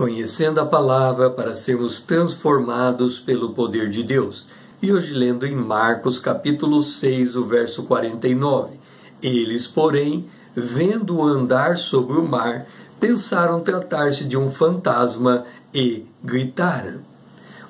conhecendo a palavra para sermos transformados pelo poder de Deus. E hoje lendo em Marcos capítulo 6, o verso 49. Eles, porém, vendo-o andar sobre o mar, pensaram tratar-se de um fantasma e gritaram.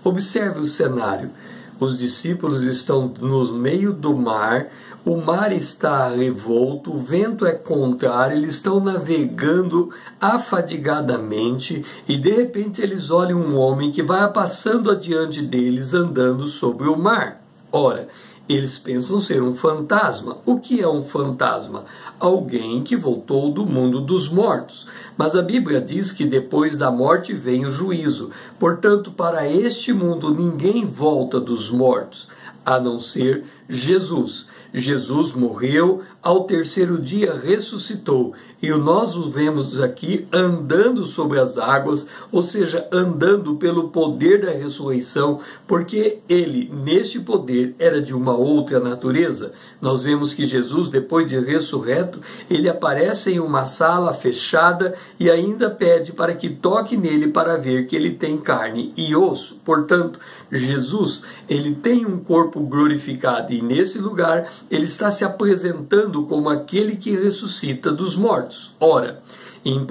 Observe o cenário. Os discípulos estão no meio do mar, o mar está revolto, o vento é contrário, eles estão navegando afadigadamente e de repente eles olham um homem que vai passando adiante deles andando sobre o mar. Ora, eles pensam ser um fantasma. O que é um fantasma? Alguém que voltou do mundo dos mortos. Mas a Bíblia diz que depois da morte vem o juízo. Portanto, para este mundo ninguém volta dos mortos, a não ser Jesus. Jesus morreu, ao terceiro dia ressuscitou, e nós o vemos aqui andando sobre as águas, ou seja, andando pelo poder da ressurreição, porque ele, neste poder, era de uma outra natureza. Nós vemos que Jesus, depois de ressurreto, ele aparece em uma sala fechada e ainda pede para que toque nele para ver que ele tem carne e osso. Portanto, Jesus, ele tem um corpo glorificado e nesse lugar ele está se apresentando como aquele que ressuscita dos mortos. Ora, em 1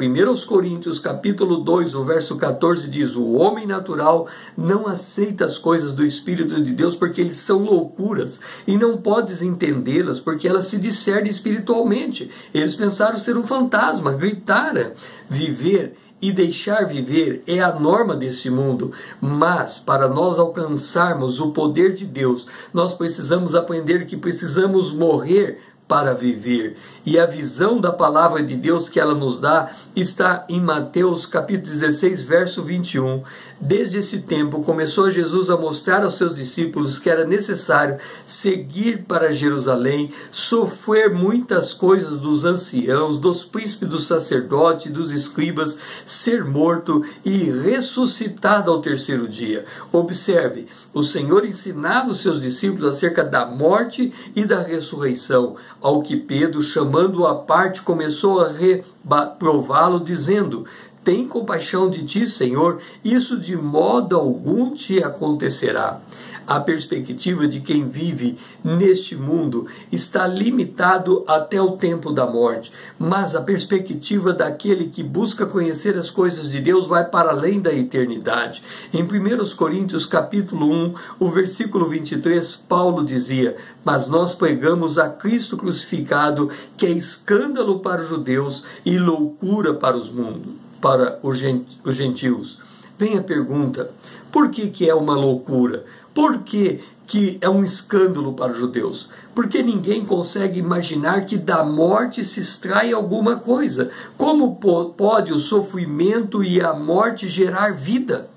Coríntios capítulo 2, o verso 14 diz: o homem natural não aceita as coisas do Espírito de Deus porque eles são loucuras e não podes entendê-las porque elas se discernem espiritualmente. Eles pensaram ser um fantasma, gritaram. Viver e deixar viver é a norma desse mundo, mas para nós alcançarmos o poder de Deus, nós precisamos aprender que precisamos morrer para viver. E a visão da palavra de Deus que ela nos dá está em Mateus capítulo 16, verso 21. Desde esse tempo começou Jesus a mostrar aos seus discípulos que era necessário seguir para Jerusalém, sofrer muitas coisas dos anciãos, dos príncipes, dos sacerdotes, dos escribas, ser morto e ressuscitado ao terceiro dia. Observe, o Senhor ensinava os seus discípulos acerca da morte e da ressurreição, ao que Pedro, chamando-o à parte, começou a reprová-lo, dizendo: tem compaixão de ti, Senhor, isso de modo algum te acontecerá. A perspectiva de quem vive neste mundo está limitado até o tempo da morte, mas a perspectiva daquele que busca conhecer as coisas de Deus vai para além da eternidade. Em 1 Coríntios capítulo 1, o versículo 23, Paulo dizia: mas nós pregamos a Cristo crucificado, que é escândalo para os judeus e loucura para os gentios. Vem a pergunta: por que é uma loucura? Por que é um escândalo para os judeus? Porque ninguém consegue imaginar que da morte se extrai alguma coisa. Como pode o sofrimento e a morte gerar vida?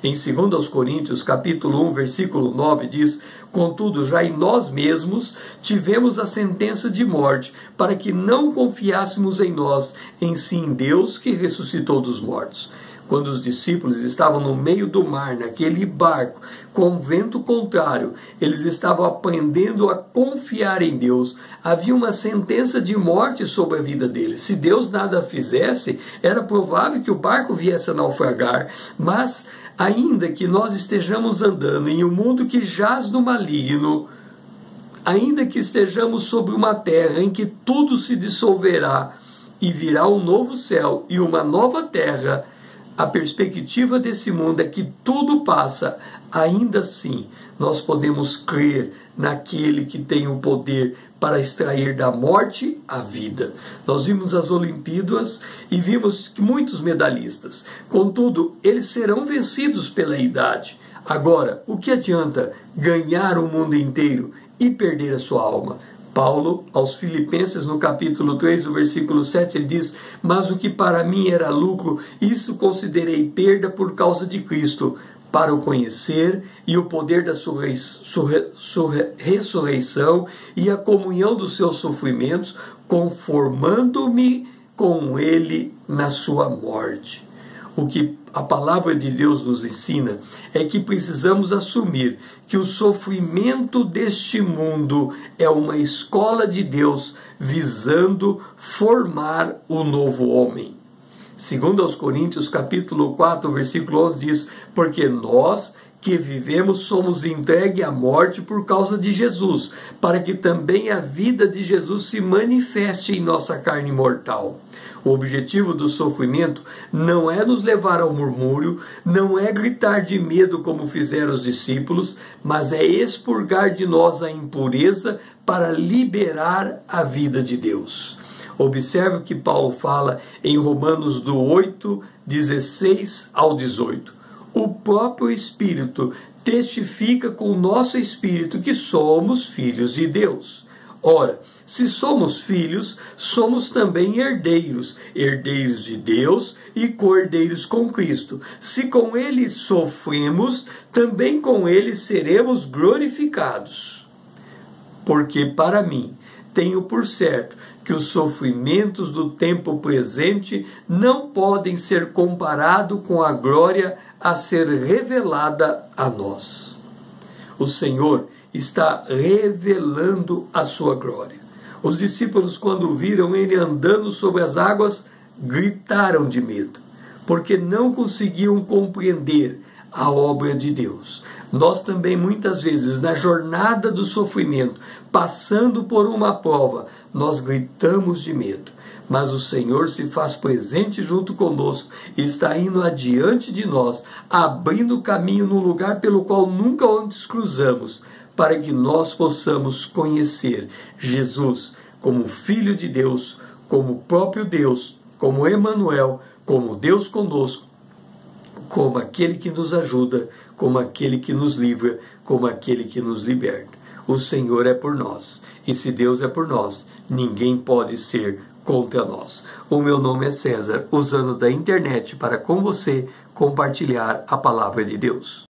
Em 2 Coríntios capítulo 1, versículo 9 diz: contudo, já em nós mesmos tivemos a sentença de morte, para que não confiássemos em nós, em sim em Deus que ressuscitou dos mortos. Quando os discípulos estavam no meio do mar, naquele barco, com vento contrário, eles estavam aprendendo a confiar em Deus. Havia uma sentença de morte sobre a vida deles. Se Deus nada fizesse, era provável que o barco viesse a naufragar. Mas, ainda que nós estejamos andando em um mundo que jaz no maligno, ainda que estejamos sobre uma terra em que tudo se dissolverá e virá um novo céu e uma nova terra, a perspectiva desse mundo é que tudo passa. Ainda assim, nós podemos crer naquele que tem o poder para extrair da morte a vida. Nós vimos as Olimpíadas e vimos que muitos medalhistas, contudo, eles serão vencidos pela idade. Agora, o que adianta ganhar o mundo inteiro e perder a sua alma? Paulo, aos Filipenses, no capítulo 3, o versículo 7, ele diz: mas o que para mim era lucro, isso considerei perda por causa de Cristo, para o conhecer e o poder da ressurreição e a comunhão dos seus sofrimentos, conformando-me com ele na sua morte. O que a palavra de Deus nos ensina é que precisamos assumir que o sofrimento deste mundo é uma escola de Deus visando formar o novo homem. Segundo aos Coríntios, capítulo 4, versículo 11 diz: porque nós que vivemos somos entregues à morte por causa de Jesus, para que também a vida de Jesus se manifeste em nossa carne mortal. O objetivo do sofrimento não é nos levar ao murmúrio, não é gritar de medo como fizeram os discípulos, mas é expurgar de nós a impureza para liberar a vida de Deus. Observe o que Paulo fala em Romanos do 8, 16 ao 18. O próprio Espírito testifica com o nosso Espírito que somos filhos de Deus. Ora, se somos filhos, somos também herdeiros, herdeiros de Deus e co-herdeiros com Cristo. Se com Ele sofremos, também com Ele seremos glorificados. Porque para mim, tenho por certo que os sofrimentos do tempo presente não podem ser comparados com a glória a ser revelada a nós. O Senhor está revelando a sua glória. Os discípulos, quando viram ele andando sobre as águas, gritaram de medo, porque não conseguiam compreender a obra de Deus. Nós também, muitas vezes, na jornada do sofrimento, passando por uma prova, nós gritamos de medo. Mas o Senhor se faz presente junto conosco e está indo adiante de nós, abrindo o caminho num lugar pelo qual nunca antes cruzamos, para que nós possamos conhecer Jesus como Filho de Deus, como próprio Deus, como Emanuel, como Deus conosco, como aquele que nos ajuda, como aquele que nos livra, como aquele que nos liberta. O Senhor é por nós, e se Deus é por nós, ninguém pode ser contra nós. O meu nome é César, usando da internet para com você compartilhar a palavra de Deus.